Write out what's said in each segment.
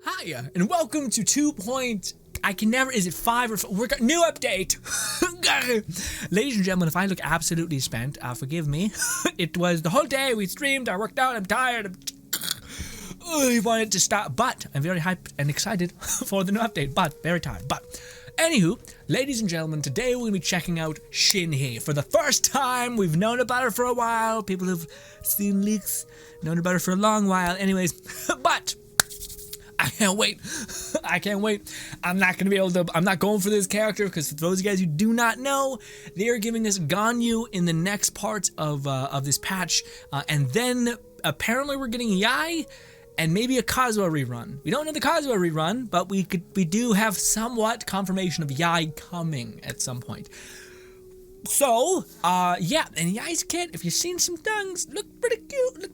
Hiya, and welcome to 2. I can never, is it 5 or 4? We're got new update. Ladies and gentlemen, if I look absolutely spent, forgive me. It was the whole day we streamed, I worked out, I'm tired, I wanted to stop, but I'm very hyped and excited for the new update, but very tired, but. Anywho, ladies and gentlemen, today we're going to be checking out Shinhee for the first time. We've known about her for a while. People have seen leaks, known about her for a long while. Anyways, but I can't wait. I can't wait. I'm not going to be able to, I'm not going for this character because for those of you guys who do not know, they are giving us Ganyu in the next part of this patch. And then apparently we're getting Yai and maybe a Kazuha rerun. We don't know the Kazuha rerun, but we do have somewhat confirmation of Yai coming at some point. So, yeah, and Yai's kit, if you've seen some things, look pretty cute.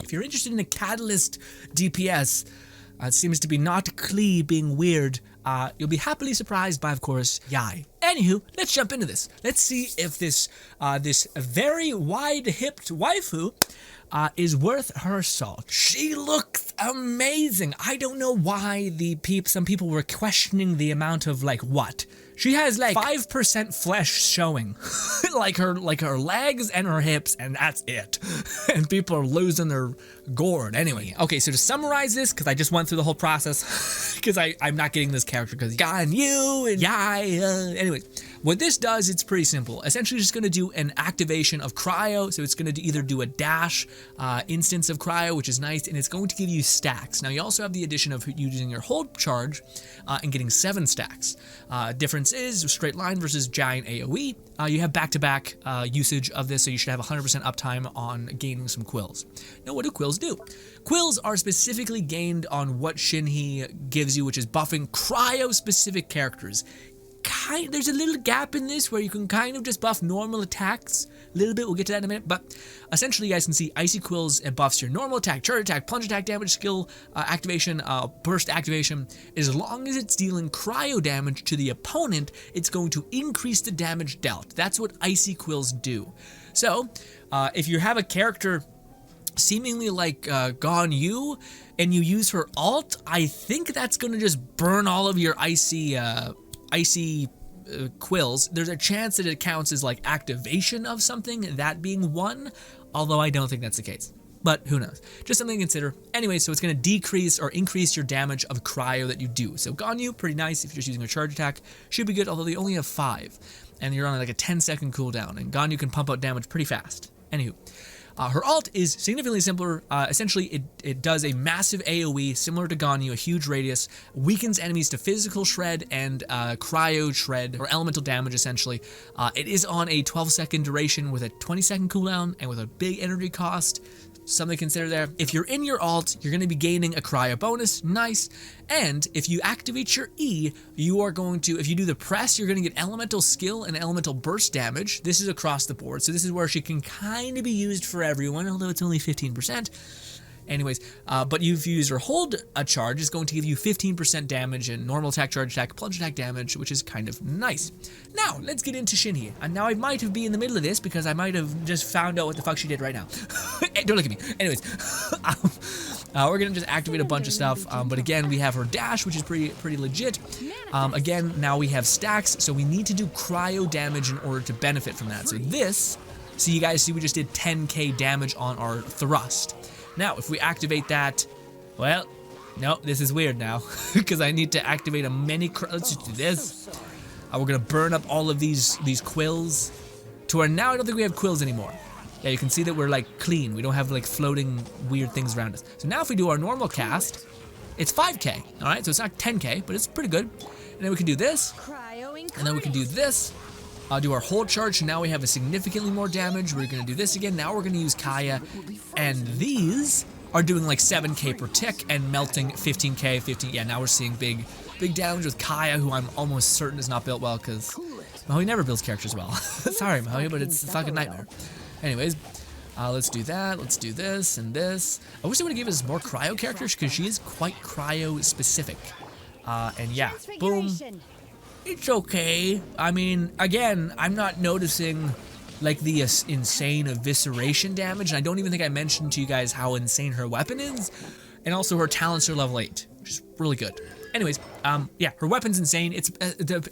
If you're interested in a Catalyst DPS, it seems to be not Klee being weird. You'll be happily surprised by, of course, Yai. Anywho, let's jump into this. Let's see if this very wide-hipped waifu is worth her salt. She looks amazing. I don't know why some people were questioning the amount of what. She has 5% flesh showing, like her legs and her hips, and that's it. And people are losing their gourd. Anyway, okay, so to summarize this, because I just went through the whole process, because I'm not getting this character because Ganyu and Yai. Anyway, what this does, it's pretty simple. Essentially, it's just going to do an activation of cryo. So it's going to either do a dash instance of cryo, which is nice, and it's going to give you stacks. Now you also have the addition of using your hold charge and getting 7 stacks. Difference is straight line versus giant AoE. You have back-to-back usage of this, so you should have 100% uptime on gaining some quills. Now, what do quills do? Quills are specifically gained on what Shinhee gives you, which is buffing cryo-specific characters. There's a little gap in this where you can kind of just buff normal attacks a little bit. We'll get to that in a minute, but essentially you guys can see Icy Quills and buffs your normal attack, charge attack, plunge attack, damage skill, activation, burst activation. As long as it's dealing cryo damage to the opponent, it's going to increase the damage dealt. That's what Icy Quills do. So if you have a character seemingly like Ganyu and you use her alt, I think that's going to just burn all of your icy quills. There's a chance that it counts as activation of something, that being one, although I don't think that's the case. But who knows? Just something to consider. Anyway, so it's going to decrease or increase your damage of cryo that you do. So Ganyu, pretty nice if you're just using a charge attack. Should be good, although they only have 5. And you're on a 10-second cooldown. And Ganyu can pump out damage pretty fast. Anywho. Her alt is significantly simpler. Essentially, it does a massive AoE, similar to Ganyu, a huge radius, weakens enemies to physical shred and cryo shred, or elemental damage, essentially. It is on a 12-second duration with a 20-second cooldown and with a big energy cost. Something to consider there. If you're in your alt, you're going to be gaining a cryo bonus. Nice. And if you activate your E, you are going to, if you do the press, you're going to get elemental skill and elemental burst damage. This is across the board. So this is where she can kind of be used for everyone, although it's only 15%. Anyways, but if you use her hold a charge, it's going to give you 15% damage and normal attack, charge attack, plunge attack damage, which is kind of nice. Now, let's get into Shinhee. And now I might have been in the middle of this because I might have just found out what the fuck she did right now. Don't look at me. Anyways, we're going to just activate a bunch of stuff. But again, we have her dash, which is pretty legit. Again, now we have stacks, so we need to do cryo damage in order to benefit from that. So so you guys see we just did 10k damage on our thrust. Now, if we activate that, well, no, this is weird now, because I need to activate a mini, let's just do this. We're gonna burn up all of these quills, to where now I don't think we have quills anymore. Yeah, you can see that we're clean. We don't have floating weird things around us. So now if we do our normal cast, it's 5k, all right? So it's not 10k, but it's pretty good. And then we can do this, and then we can do this. Do our hold charge, so now we have a significantly more damage. We're going to do this again. Now we're going to use Kaya, and these are doing 7k per tick and melting 15k, 15. Yeah, now we're seeing big damage with Kaya, who I'm almost certain is not built well because Maui never builds characters well. Sorry, Maui, but it's a fucking nightmare. Anyways, let's do that. Let's do this and this. I wish they would have given us more cryo characters because she is quite cryo specific. And yeah, boom. It's okay. I mean, again, I'm not noticing the insane evisceration damage. And I don't even think I mentioned to you guys how insane her weapon is. And also her talents are level 8. which is really good. Anyways, yeah, her weapon's insane. It's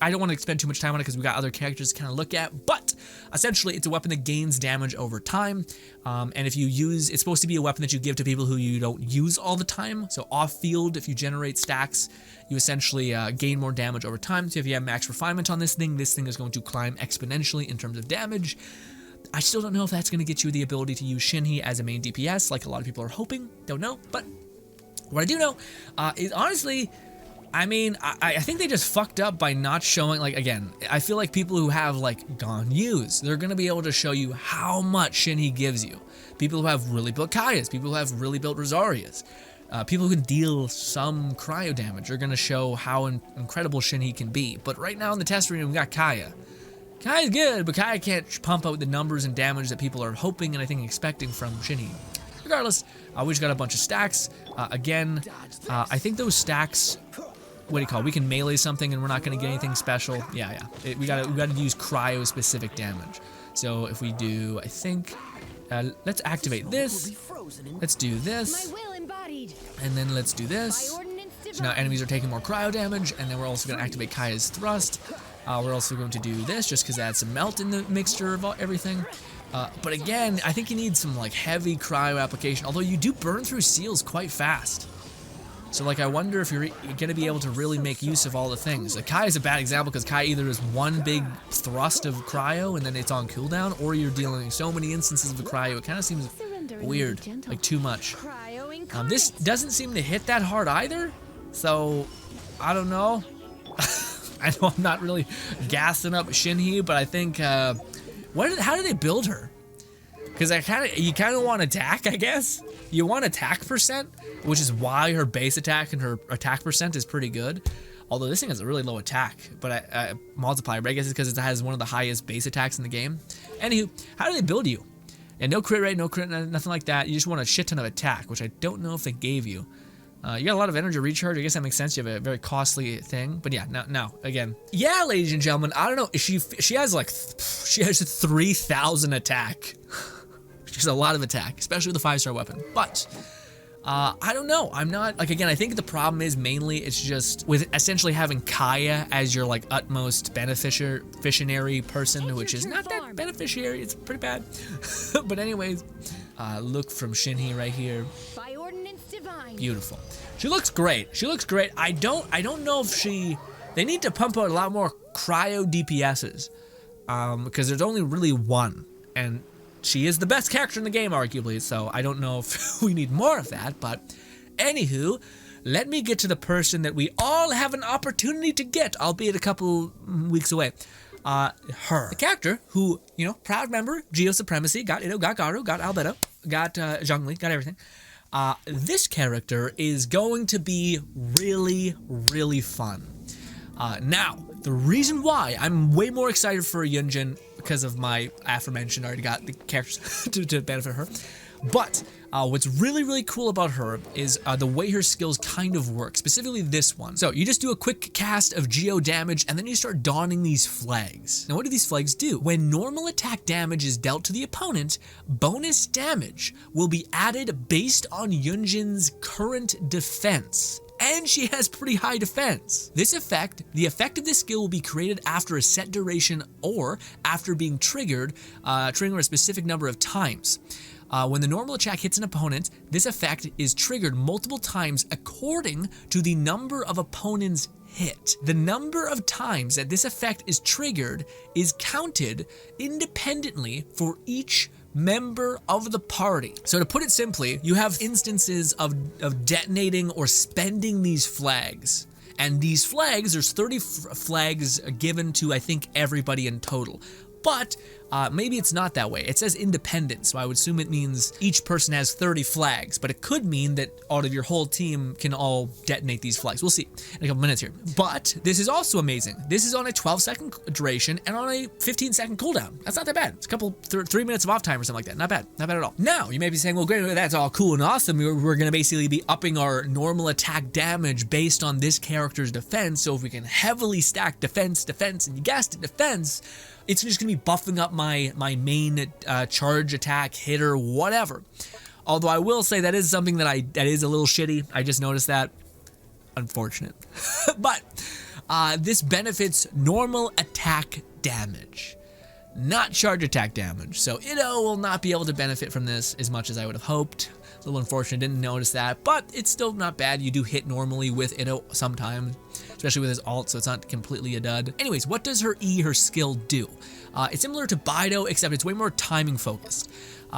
I don't want to spend too much time on it because we got other characters to kind of look at, but essentially it's a weapon that gains damage over time. And if you use, it's supposed to be a weapon that you give to people who you don't use all the time. So off field, if you generate stacks, you essentially gain more damage over time. So if you have max refinement on this thing is going to climb exponentially in terms of damage. I still don't know if that's going to get you the ability to use Shinhee as a main DPS, like a lot of people are hoping. Don't know, but what I do know is honestly, I mean, I think they just fucked up by not showing, like, again, I feel like people who have, like, gone use, they're going to be able to show you how much Shinhee gives you. People who have really built Kayas, people who have really built Rosarias, people who can deal some cryo damage are going to show how incredible Shinhee can be. But right now in the test arena, we got Kaya. Kaya's good, but Kaya can't pump out the numbers and damage that people are hoping and I think expecting from Shinhee. Regardless, we just got a bunch of stacks. Again, I think those stacks, what do you call it? We can melee something and we're not going to get anything special. Yeah. We gotta use cryo specific damage. So if we do, I think, let's activate this. Let's do this. And then let's do this. So now enemies are taking more cryo damage, and then we're also going to activate Kaya's thrust. We're also going to do this just because it adds some melt in the mixture of everything. But again, I think you need some like heavy cryo application, although you do burn through seals quite fast. So like I wonder if you're going to be able to really make use of all the things. Like, Kai is a bad example because Kai either is one big thrust of cryo and then it's on cooldown, or you're dealing so many instances of the cryo, it kind of seems weird, like too much. This doesn't seem to hit that hard either, so I don't know. I know I'm not really gassing up Shinhee, but I think, how do they build her? Because you kind of want attack, I guess. You want attack percent, which is why her base attack and her attack percent is pretty good. Although this thing has a really low attack, but I multiplier, but I guess it's because it has one of the highest base attacks in the game. Anywho, how do they build you? And no crit rate, no crit, nothing like that. You just want a shit ton of attack, which I don't know if they gave you. You got a lot of energy recharge. I guess that makes sense. You have a very costly thing, but yeah. Now again, yeah, ladies and gentlemen, I don't know. She has 3,000 attack. She's a lot of attack, especially with the 5-star weapon. But I don't know. I'm not like, again, I think the problem is mainly it's just with essentially having Kaya as your like utmost beneficiary person, which is not that beneficiary. It's pretty bad. But anyways, look from Shinhee right here. Beautiful. She looks great. I don't know if they need to pump out a lot more cryo DPSs, because there's only really one, and she is the best character in the game, arguably, so I don't know if we need more of that. But anywho, let me get to the person that we all have an opportunity to get, albeit a couple weeks away. Her. The character who, proud member, Geo Supremacy, got Ido, got Garu, got Albedo, got Zhongli, got everything. This character is going to be really, really fun. Now, the reason why I'm way more excited for Yunjin, because of my aforementioned, I already got the characters to benefit her. But what's really, really cool about her is the way her skills kind of work, specifically this one. So you just do a quick cast of geo damage, and then you start donning these flags. Now, what do these flags do? When normal attack damage is dealt to the opponent, bonus damage will be added based on Yunjin's current defense. And she has pretty high defense. The effect of this skill will be created after a set duration or after being triggered a specific number of times. When the normal attack hits an opponent, this effect is triggered multiple times according to the number of opponents hit. The number of times that this effect is triggered is counted independently for each member of the party. So to put it simply, you have instances of detonating or spending these flags. And these flags, there's 30 flags given to, I think, everybody in total. But maybe it's not that way. It says independent, so I would assume it means each person has 30 flags, but it could mean that out of your whole team can all detonate these flags. We'll see in a couple minutes here. But this is also amazing. This is on a 12-second duration and on a 15-second cooldown. That's not that bad. It's a couple, 3 minutes of off time or something like that. Not bad. Not bad at all. Now, you may be saying, well, great, that's all cool and awesome. We're going to basically be upping our normal attack damage based on this character's defense. So if we can heavily stack defense, and you guessed it, defense, it's just going to be buffing up my main charge, attack, hitter, whatever. Although I will say that is something that is a little shitty. I just noticed that. unfortunate. But this benefits normal attack damage, not charge attack damage. So Itto will not be able to benefit from this as much as I would have hoped. A little unfortunate, didn't notice that, but it's still not bad. You do hit normally with Itto sometimes, especially with his ult, so it's not completely a dud. Anyways, what does her E, her skill, do? It's similar to Bido, except it's way more timing focused.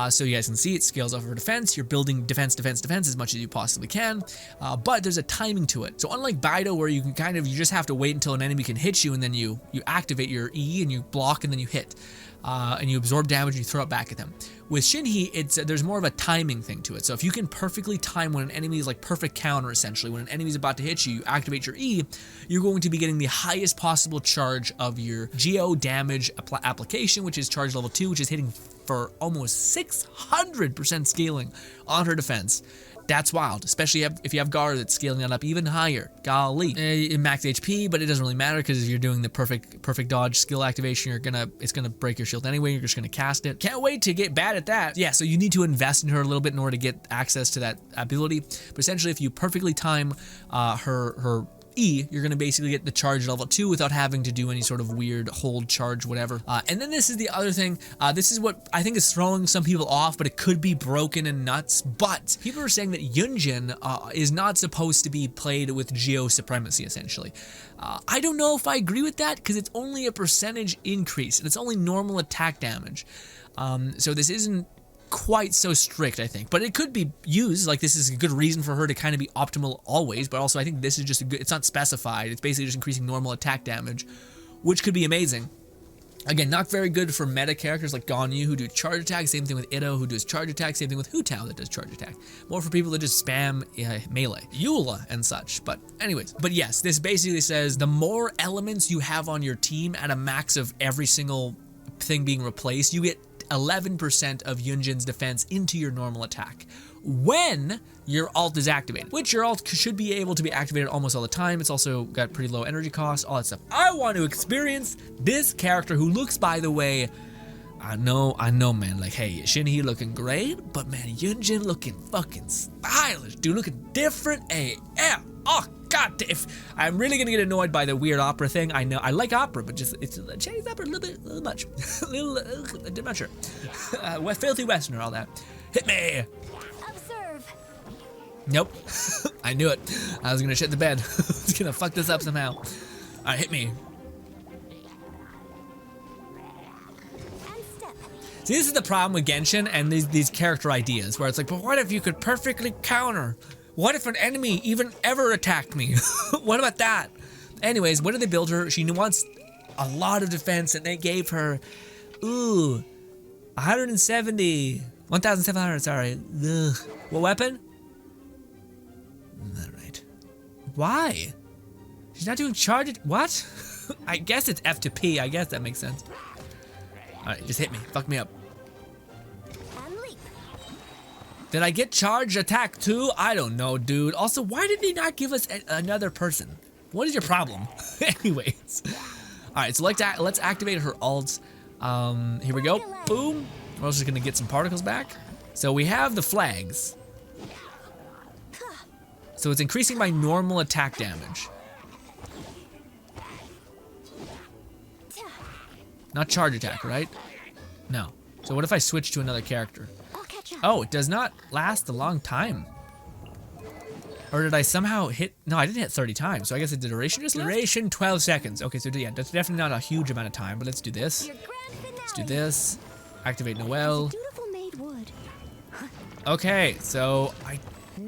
So you guys can see it scales off of her defense. You're building defense as much as you possibly can, but there's a timing to it. So unlike Bido, where you can you just have to wait until an enemy can hit you, and then you activate your E and you block and then you hit. And you absorb damage and you throw it back at them. With Shinhee, there's more of a timing thing to it. So if you can perfectly time when an enemy is like perfect counter, essentially, when an enemy is about to hit you, you activate your E, you're going to be getting the highest possible charge of your Geo damage application, which is charge level 2, which is hitting for almost 600% scaling on her defense. That's wild, especially if you have Gar that's scaling that up even higher. Golly, max HP, but it doesn't really matter because if you're doing the perfect dodge skill activation, it's gonna break your shield anyway. You're just gonna cast it. Can't wait to get bad at that. Yeah, so you need to invest in her a little bit in order to get access to that ability. But essentially, if you perfectly time her E, you're going to basically get the charge level 2 without having to do any sort of weird hold charge, whatever. And then this is the other thing. This is what I think is throwing some people off, but it could be broken and nuts. But people are saying that Yunjin is not supposed to be played with Geo supremacy, essentially. I don't know if I agree with that because it's only a percentage increase and it's only normal attack damage. So this isn't quite so strict, I think, but it could be used. Like, this is a good reason for her to kind of be optimal always, but also I think this is just it's not specified. It's basically just increasing normal attack damage, which could be amazing. Again, not very good for meta characters like Ganyu who do charge attack. Same thing with Itto who does charge attack. Same thing with Hu Tao that does charge attack. More for people that just spam melee, Eula and such. But anyways, but yes, this basically says the more elements you have on your team at a max of every single thing being replaced, you get 11% of Yunjin's defense into your normal attack when your ult is activated, which your ult should be able to be activated almost all the time. It's also got pretty low energy cost, all that stuff. I want to experience this character who looks, by the way, I know, man, like, hey, Shinhee looking great, but man, Yunjin looking fucking stylish, dude, looking different AF. Oh, God, if I'm really gonna get annoyed by the weird opera thing. I know I like opera, but just it's Chinese opera a little much, I'm not sure. Filthy Westerner, all that. Hit me. Observe. Nope. I knew it. I was gonna shit the bed. I was gonna fuck this up somehow. All right, hit me. See, this is the problem with Genshin and these character ideas, where it's like, but what if you could perfectly counter? What if an enemy even ever attacked me? What about that? Anyways, what did they build her? She wants a lot of defense, and they gave her, 170, 1,700, sorry. Ugh. What weapon? All right. Why? She's not doing charge it. What? I guess it's F to P. I guess that makes sense. All right, just hit me. Fuck me up. Did I get charged attack too? I don't know, dude. Also, why did they not give us another person? What is your problem? Anyways. All right, so let's activate her ults. Here we go. Boom. We're also gonna get some particles back. So we have the flags. So it's increasing my normal attack damage. Not charge attack, right? No. So what if I switch to another character? Oh, it does not last a long time. Or did I somehow hit? No, I didn't hit 30 times. So I guess the duration just duration 12 seconds. Okay, so yeah, that's definitely not a huge amount of time, but let's do this. Let's do this. Activate Noelle. Okay, so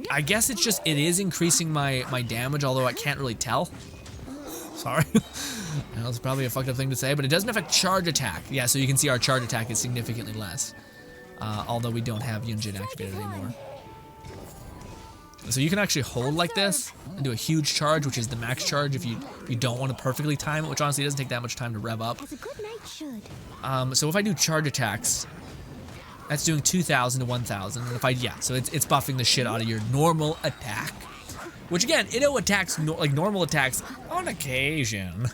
I guess it is increasing my damage, although I can't really tell. Sorry. That's probably a fucked up thing to say, but it doesn't affect charge attack. Yeah, so you can see our charge attack is significantly less. Although we don't have Yunjin activated anymore. So you can actually hold like this and do a huge charge, which is the max charge if you don't want to perfectly time it, which honestly doesn't take that much time to rev up. So if I do charge attacks, that's doing 2,000 to 1,000. And if so it's buffing the shit out of your normal attack. Which again, Itto attacks like normal attacks on occasion.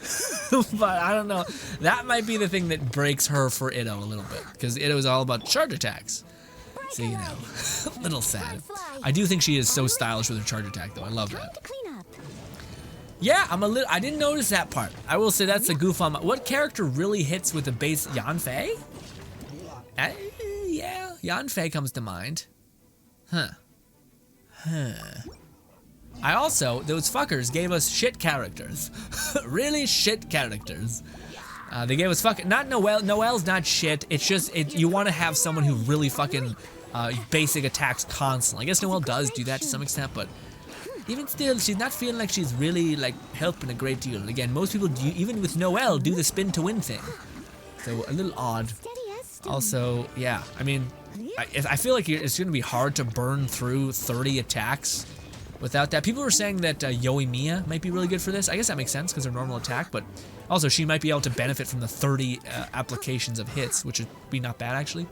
But I don't know. That might be the thing that breaks her for Itto a little bit. Because Itto is all about charge attacks. So, you know, a little sad. I do think she is so stylish with her charge attack, though. I love that. Yeah, I didn't notice that part. I will say that's a goof on my, what character really hits with the base? Yanfei? Yeah, Yanfei comes to mind. Huh. I also, those fuckers gave us shit characters. Really shit characters. They gave us fucking, not Noelle. Noelle's not shit. It's just, you want to have someone who really fucking basic attacks constantly. I guess Noelle does do that to some extent, but even still, she's not feeling like she's really like helping a great deal. Again, most people, even with Noelle, do the spin to win thing. So a little odd. Also, yeah, I mean, I feel like it's going to be hard to burn through 30 attacks without that. People were saying that Yoimiya might be really good for this. I guess that makes sense because her normal attack, but also she might be able to benefit from the 30 applications of hits, which would be not bad actually.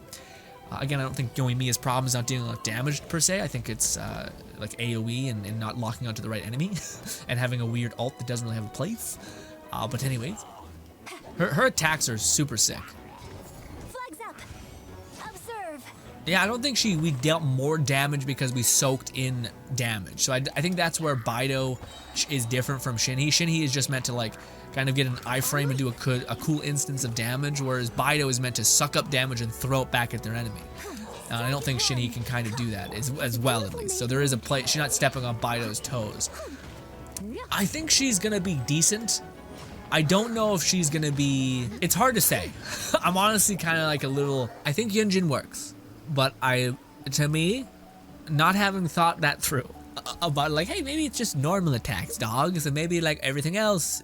Again, I don't think Yoimiya's problem is not dealing with damage per se. I think it's like AoE and not locking onto the right enemy and having a weird ult that doesn't really have a place. But anyways, her attacks are super sick. Yeah, I don't think we dealt more damage because we soaked in damage. So I think that's where Bido is different from Shinhee. Shinhee is just meant to like kind of get an iframe and do a cool instance of damage, whereas Bido is meant to suck up damage and throw it back at their enemy. I don't think Shinhee can kind of do that as well, at least. So there is a play. She's not stepping on Bido's toes. I think she's gonna be decent. I don't know if she's gonna be. It's hard to say. I'm honestly kind of like a little. I think Yunjin works. But to me, not having thought that through about like, hey, maybe it's just normal attacks, dogs, and maybe like everything else.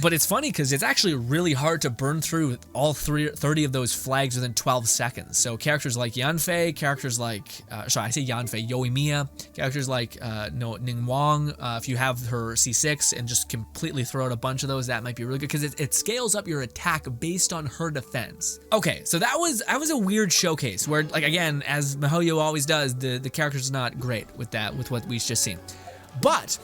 But it's funny because it's actually really hard to burn through all 30 of those flags within 12 seconds. So characters like Yanfei, characters like, Yoimiya, characters like Ningguang, if you have her C6 and just completely throw out a bunch of those, that might be really good because it scales up your attack based on her defense. Okay, so that was a weird showcase where, like, again, as Mihoyo always does, the character's not great with what we've just seen. But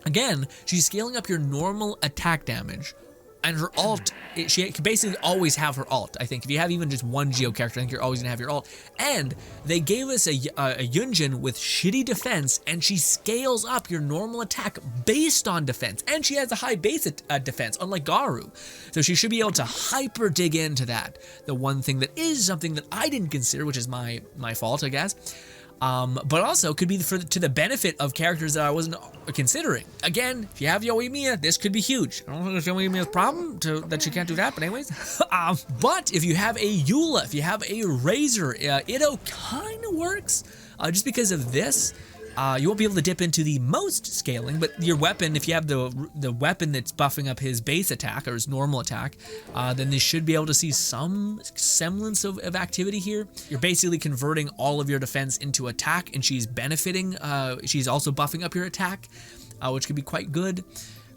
again, she's scaling up your normal attack damage, and her ult, she can basically always have her ult. I think if you have even just one Geo character, I think you're always gonna have your ult. And they gave us a Yunjin with shitty defense, and she scales up your normal attack based on defense, and she has a high base defense, unlike Garu. So she should be able to hyper dig into that. The one thing that is something that I didn't consider, which is my fault, I guess. But also could be to the benefit of characters that I wasn't considering. Again, if you have Yoimiya, this could be huge. I don't think it's Yoimiya's problem that she can't do that, but anyways. But if you have a Eula, if you have a Razor, Itto kind of works. Just because of this, you won't be able to dip into the most scaling, but your weapon, if you have the weapon that's buffing up his base attack or his normal attack, then they should be able to see some semblance of activity here. You're basically converting all of your defense into attack, and she's benefiting. She's also buffing up your attack, which could be quite good.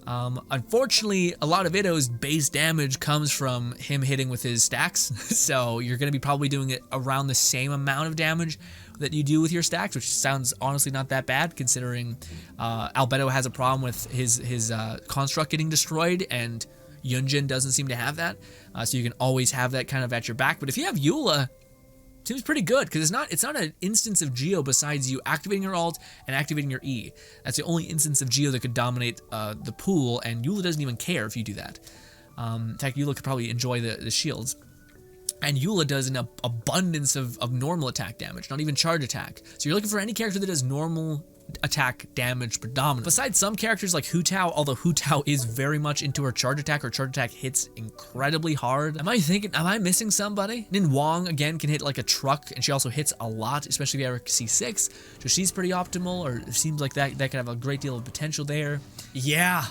Unfortunately, a lot of Itto's base damage comes from him hitting with his stacks, so you're going to be probably doing it around the same amount of damage that you do with your stacks, which sounds honestly not that bad considering Albedo has a problem with his construct getting destroyed, and Yunjin doesn't seem to have that, so you can always have that kind of at your back. But if you have Eula, it seems pretty good because it's not an instance of Geo besides you activating your ult and activating your E. That's the only instance of Geo that could dominate the pool, and Eula doesn't even care if you do that. In fact, Eula could probably enjoy the shields. And Eula does an abundance of normal attack damage, not even charge attack. So you're looking for any character that does normal attack damage predominantly. Besides some characters like Hu Tao, although Hu Tao is very much into her charge attack hits incredibly hard. Am I missing somebody? Ningguang, again, can hit like a truck, and she also hits a lot, especially if you have her C6. So she's pretty optimal, or it seems like that could have a great deal of potential there. Yeah,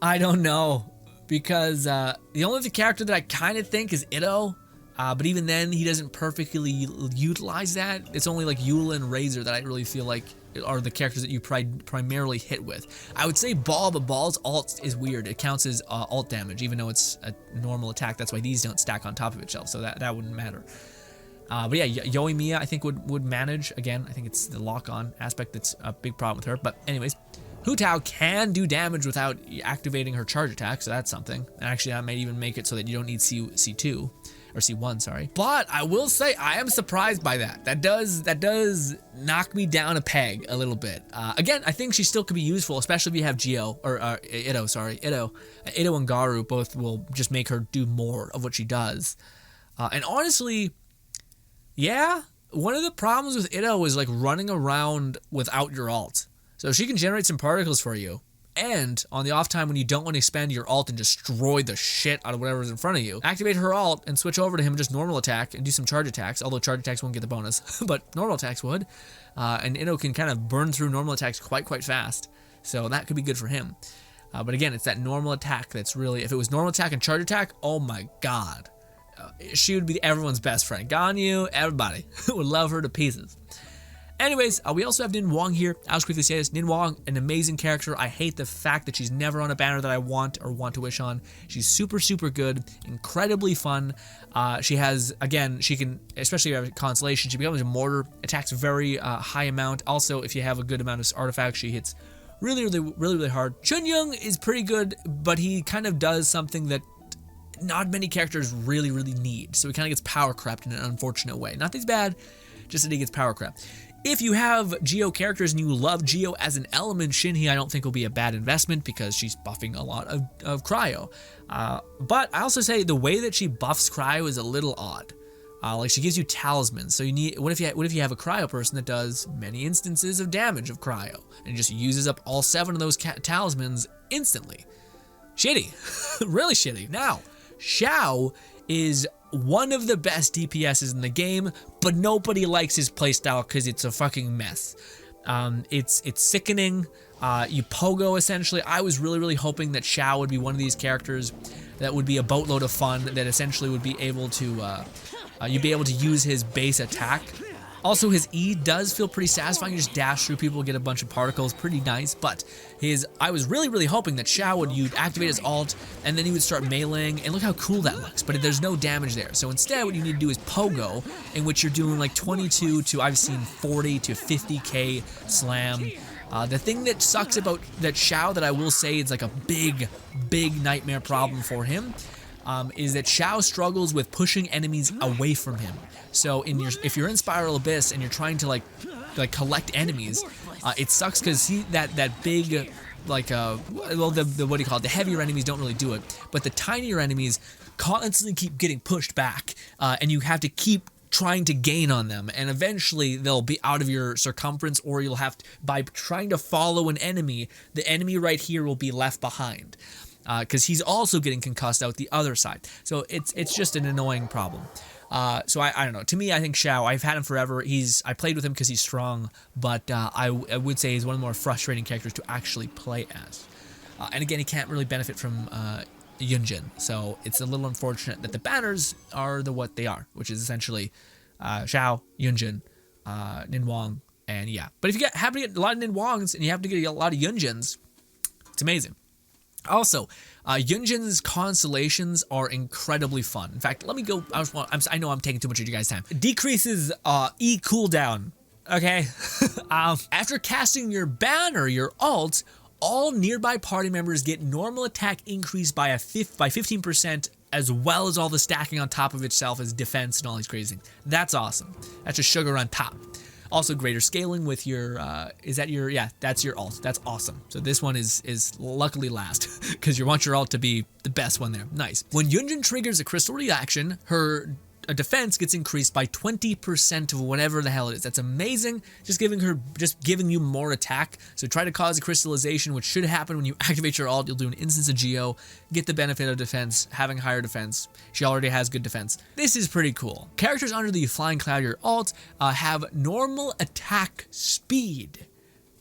I don't know. Because the only other character that I kind of think is Itto. But even then, he doesn't perfectly utilize that. It's only like Eula and Razor that I really feel like are the characters that you primarily hit with. I would say Ball, but Ball's ult is weird. It counts as ult damage, even though it's a normal attack. That's why these don't stack on top of itself, so that wouldn't matter. But yeah, Yoimiya I think would manage. Again, I think it's the lock-on aspect that's a big problem with her. But anyways, Hu Tao can do damage without activating her charge attack, so that's something. And actually, that might even make it so that you don't need C2. or C1, sorry. But I will say I am surprised by that. That does knock me down a peg a little bit. Again, I think she still could be useful, especially if you have Ito and Garu both will just make her do more of what she does. And honestly, yeah, one of the problems with Ito is like running around without your ult. So she can generate some particles for you. And on the off time when you don't want to expend your ult and destroy the shit out of whatever's in front of you, activate her ult and switch over to him just normal attack and do some charge attacks, although charge attacks won't get the bonus, but normal attacks would. And Ito can kind of burn through normal attacks quite fast, so that could be good for him. But again, it's that normal attack that's really, if it was normal attack and charge attack, oh my god. She would be everyone's best friend. Ganyu, everybody would love her to pieces. Anyways, we also have Nin Wong here. I'll just quickly say this. Nin Wong, an amazing character. I hate the fact that she's never on a banner that I want or want to wish on. She's super good, incredibly fun. She has, again, she can, especially if you have Constellation, she becomes a mortar, attacks very high amount. Also, if you have a good amount of artifacts, she hits really hard. Chunyung is pretty good, but he kind of does something that not many characters really need. So he kind of gets power crept in an unfortunate way. Not that he's bad, just that he gets power crept. If you have Geo characters and you love Geo as an element, Shinhee I don't think will be a bad investment because she's buffing a lot of Cryo. But I also say the way that she buffs Cryo is a little odd. Like she gives you talismans, so you need. What if you have a Cryo person that does many instances of damage of Cryo and just uses up all 7 of those talismans instantly? Shitty, really shitty. Now, Xiao is one of the best DPSs in the game, but nobody likes his playstyle because it's a fucking mess. It's sickening. You pogo essentially. I was really hoping that Xiao would be one of these characters that would be a boatload of fun, that essentially would be able to you'd be able to use his base attack. Also, his E does feel pretty satisfying. You just dash through people, get a bunch of particles, pretty nice. But I was really hoping that Xiao you'd activate his ult, and then he would start meleeing, and look how cool that looks. But there's no damage there. So instead, what you need to do is pogo, in which you're doing like 22 to, I've seen 40 to 50k slam. The thing that sucks about that Xiao that I will say is like a big nightmare problem for him, is that Xiao struggles with pushing enemies away from him. So if you're in Spiral Abyss and you're trying to like collect enemies, it sucks because that big what do you call it? The heavier enemies don't really do it, but the tinier enemies constantly keep getting pushed back, and you have to keep trying to gain on them, and eventually they'll be out of your circumference, or you'll have to, by trying to follow an enemy, the enemy right here will be left behind. Because he's also getting concussed out the other side. So it's just an annoying problem. So I don't know. To me, I think Xiao, I've had him forever. I played with him because he's strong, but I would say he's one of the more frustrating characters to actually play as. And again, he can't really benefit from Yunjin. So it's a little unfortunate that the banners are what they are, which is essentially Xiao, Yunjin, Nin Wong, and yeah. But if you happen to get a lot of Nin Wongs and you happen to get a lot of Yunjins, it's amazing. Also, Yunjin's constellations are incredibly fun. In fact, let me go. I know I'm taking too much of you guys' time. It decreases E cooldown. Okay, after casting your banner, your ult, all nearby party members get normal attack increased by 15%, as well as all the stacking on top of itself as defense and all these crazy things. That's awesome. That's just sugar on top. Also, greater scaling with your, that's your ult. That's awesome. So this one is luckily last, because you want your ult to be the best one there. Nice. When Yunjin triggers a crystal reaction, her defense gets increased by 20% of whatever the hell it is. That's amazing. Just giving you more attack. So try to cause a crystallization, which should happen when you activate your ult. You'll do an instance of Geo, get the benefit of defense, having higher defense. She already has good defense. This is pretty cool. Characters under the Flying Cloud, your ult, have normal attack speed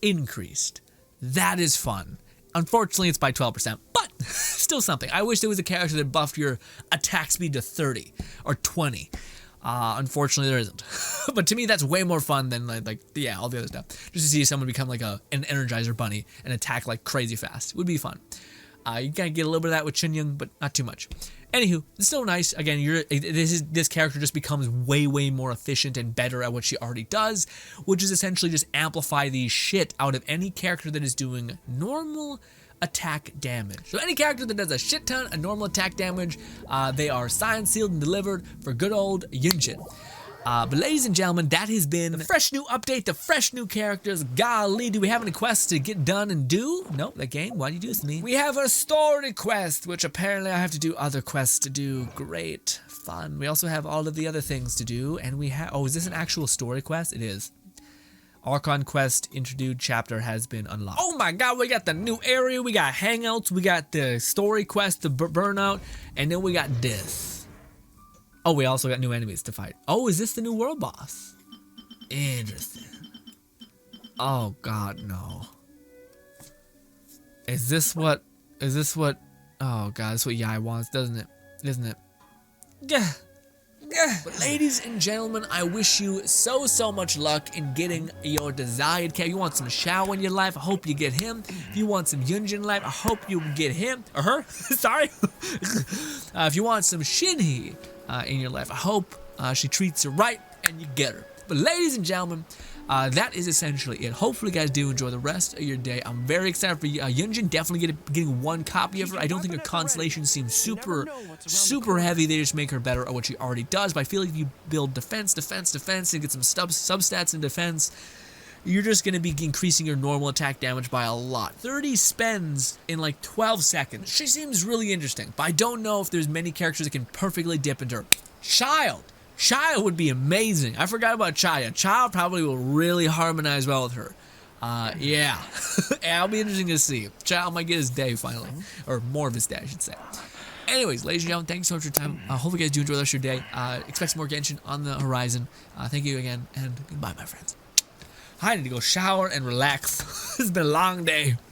increased. That is fun. Unfortunately, it's by 12%, but still something. I wish there was a character that buffed your attack speed to 30 or 20. Unfortunately, there isn't. But to me, that's way more fun than all the other stuff. Just to see someone become like an Energizer Bunny and attack like crazy fast would be fun. You kind of get a little bit of that with Chunyung, but not too much. Anywho, it's still nice. Again, this character just becomes way more efficient and better at what she already does, which is essentially just amplify the shit out of any character that is doing normal attack damage. So any character that does a shit ton of normal attack damage, they are signed, sealed, and delivered for good old Genshin. But ladies and gentlemen, that has been the fresh new update, the fresh new characters. Golly, do we have any quests to get done and do? Nope, that game, why do you do this to me? We have a story quest, which apparently I have to do other quests to do. Great, fun. We also have all of the other things to do, and we have, oh, is this an actual story quest? It is. Archon quest introduced chapter has been unlocked. Oh my god, we got the new area, we got hangouts, we got the story quest, the burnout, and then we got this. Oh, we also got new enemies to fight. Oh, is this the new world boss? Interesting. Oh god, no. Is this what, oh god, that's what Yai wants, doesn't it? Isn't it? Yeah. But ladies and gentlemen, I wish you so much luck in getting your desired character. You want some Shao in your life, I hope you get him. If you want some Yunjin in life, I hope you get him, or her, sorry. If you want some Shinhee in your life, I hope she treats you right and you get her. But ladies and gentlemen, that is essentially it. Hopefully you guys do enjoy the rest of your day. I'm very excited for Yunjin. Definitely getting one copy of her. I don't think her constellation seems super heavy. They just make her better at what she already does. But I feel like if you build defense, and get some substats in defense, you're just going to be increasing your normal attack damage by a lot. 30 spends in like 12 seconds. She seems really interesting, but I don't know if there's many characters that can perfectly dip into her. Child would be amazing. I forgot about Chaya. Child probably will really harmonize well with her. Yeah. It'll be interesting to see. Child might get his day finally. Or more of his day, I should say. Anyways, ladies and gentlemen, thank you so much for your time. Hope you guys do enjoy the rest of your day. Expect some more Genshin on the horizon. Thank you again, and goodbye, my friends. I need to go shower and relax. It's been a long day.